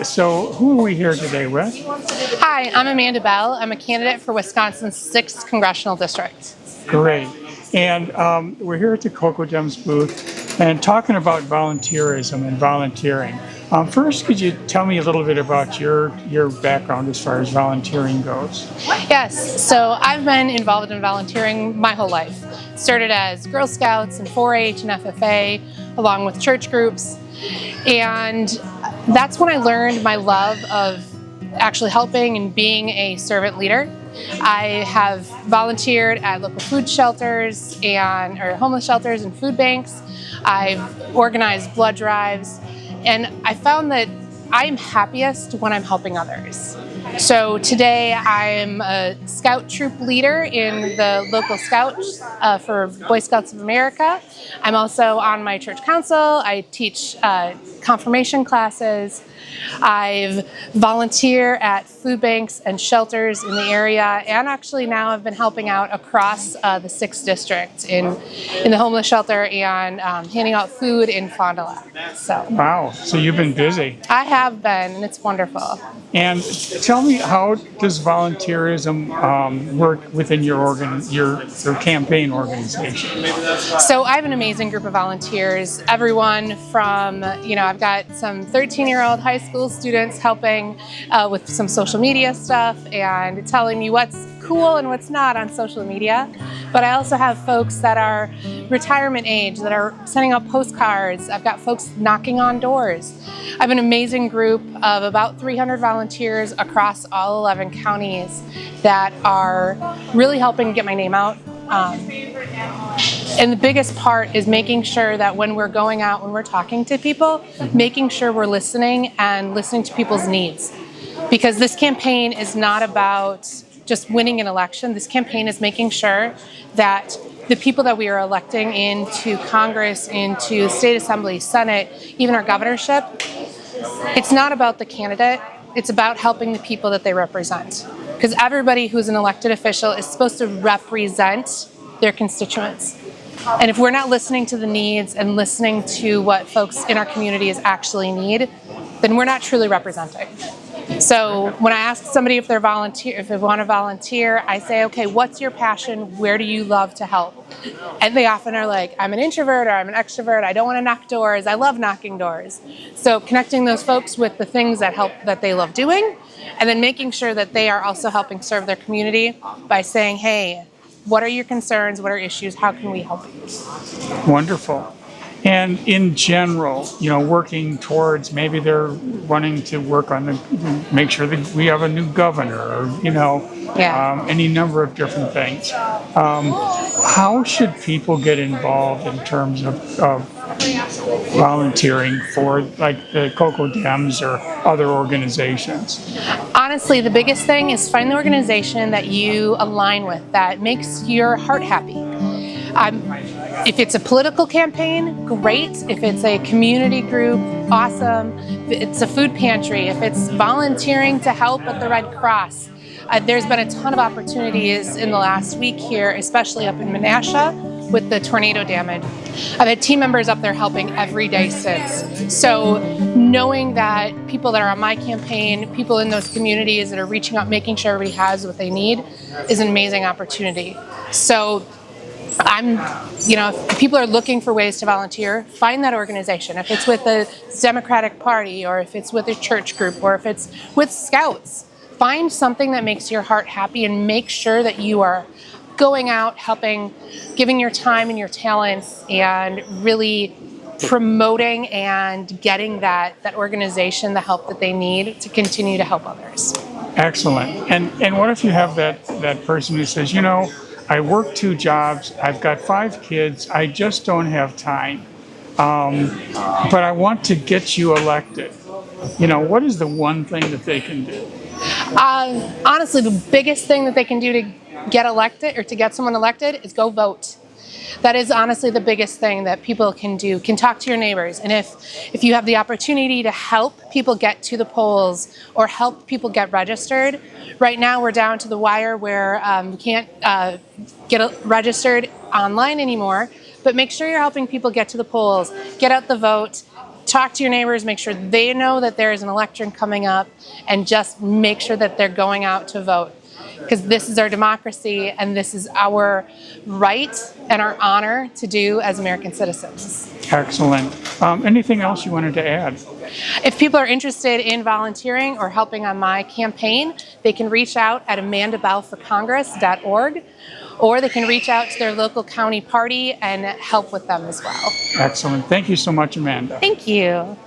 So who are we here today with? Hi, I'm Amanda Bell. I'm a candidate for Wisconsin's 6th Congressional District. Great. And we're here at the Cocoa Dems booth and talking about volunteerism and volunteering. First, could you tell me a little bit about your background as far as volunteering goes? Yes, so I've been involved in volunteering my whole life. Started as Girl Scouts and 4-H and FFA, along with church groups. And that's when I learned my love of actually helping and being a servant leader. I have volunteered at local food shelters or homeless shelters and food banks. I've organized blood drives, and I found that I'm happiest when I'm helping others. So today I'm a scout troop leader in the local Scouts for Boy Scouts of America. I'm also on my church council. I teach confirmation classes. I've volunteered at food banks and shelters in the area, and actually now I've been helping out across the 6th district in the homeless shelter and handing out food in Fond du Lac. So Wow, so you've been busy. I have been, and it's wonderful. And tell me, how does volunteerism work within your campaign organization? So I have an amazing group of volunteers. Everyone from, I've got some 13-year-old high school students helping with some social media stuff and telling me what's cool and what's not on social media. But I also have folks that are retirement age that are sending out postcards. I've got folks knocking on doors. I have an amazing group of about 300 volunteers across all 11 counties that are really helping get my name out. And the biggest part is making sure that when we're going out, when we're talking to people, making sure we're listening and listening to people's needs. Because this campaign is not about just winning an election. This campaign is making sure that the people that we are electing into Congress, into State Assembly, Senate, even our governorship, it's not about the candidate. It's about helping the people that they represent. Because everybody who's an elected official is supposed to represent their constituents. And if we're not listening to the needs and listening to what folks in our communities actually need, then we're not truly representing. So when I ask somebody if they want to volunteer, I say, okay, what's your passion? Where do you love to help? And they often are like, I'm an introvert or I'm an extrovert. I don't want to knock doors. I love knocking doors. So connecting those folks with the things that they love doing, and then making sure that they are also helping serve their community by saying, hey, what are your concerns? What are issues? How can we help you? Wonderful. And in general, working towards, maybe they're wanting to work on make sure that we have a new governor, or any number of different things. How should people get involved in terms of volunteering for, like, the Cocoa Dems or other organizations? Honestly, the biggest thing is find the organization that you align with, that makes your heart happy. If it's a political campaign, great. If it's a community group, awesome. If it's a food pantry, if it's volunteering to help at the Red Cross. There's been a ton of opportunities in the last week here, especially up in Menasha with the tornado damage. I've had team members up there helping every day since. So knowing that people that are on my campaign, people in those communities that are reaching out, making sure everybody has what they need, is an amazing opportunity. So if people are looking for ways to volunteer, find that organization. If it's with the Democratic Party, or if it's with a church group, or if it's with Scouts, find something that makes your heart happy and make sure that you are going out, helping, giving your time and your talents, and really promoting and getting that organization the help that they need to continue to help others. Excellent. And what if you have that person who says, I work 2 jobs, I've got 5 kids, I just don't have time, but I want to get you elected. What is the one thing that they can do? Honestly, the biggest thing that they can do to get elected, or to get someone elected, is go vote. That is honestly the biggest thing that people can do. Can talk to your neighbors, and if you have the opportunity to help people get to the polls or help people get registered. Right now we're down to the wire where we can't get registered online anymore, but make sure you're helping people get to the polls, get out the vote, talk to your neighbors, make sure they know that there is an election coming up, and just make sure that they're going out to vote. Because this is our democracy, and this is our right and our honor to do as American citizens. Excellent. Anything else you wanted to add? If people are interested in volunteering or helping on my campaign, they can reach out at amandabellforcongress.org, or they can reach out to their local county party and help with them as well. Excellent. Thank you so much, Amanda. Thank you.